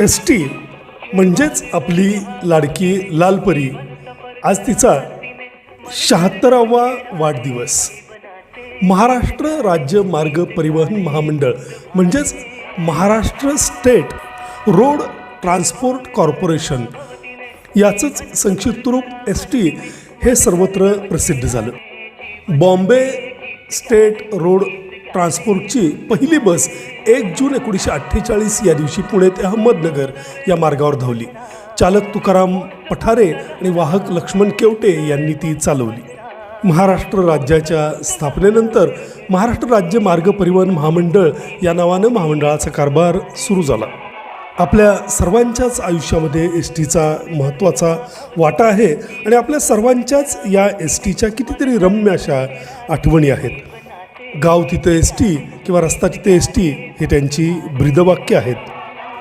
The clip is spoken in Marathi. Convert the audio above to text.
एस टी म्हणजेच आपली लाडकी लालपरी आज तिचा 76वा वाढदिवस. महाराष्ट्र राज्य मार्ग परिवहन महामंडळ म्हणजेच Maharashtra state road transport corporation याचंच संक्षिप्त रूप एस टी हे सर्वत्र प्रसिद्ध झालं. बॉम्बे स्टेट रोड ट्रान्सपोर्टची पहिली बस 1 जून 1948 या दिवशी पुणे ते अहमदनगर या मार्गावर धावली. चालक तुकाराम पठारे आणि वाहक लक्ष्मण केवटे यांनी ती चालवली. महाराष्ट्र राज्याच्या स्थापनेनंतर महाराष्ट्र राज्य मार्ग परिवहन महामंडळ या नावानं महामंडळाचा कारभार सुरू झाला. आपल्या सर्वांच्याच आयुष्यामध्ये एस टीचा महत्त्वाचा वाटा आहे आणि आपल्या सर्वांच्याच या एस टीच्या कितीतरी रम्य अशा आठवणी आहेत. गाव तिथे एस टी किंवा रस्ता तिथे एस टी हे त्यांची ब्रीदवाक्य आहेत.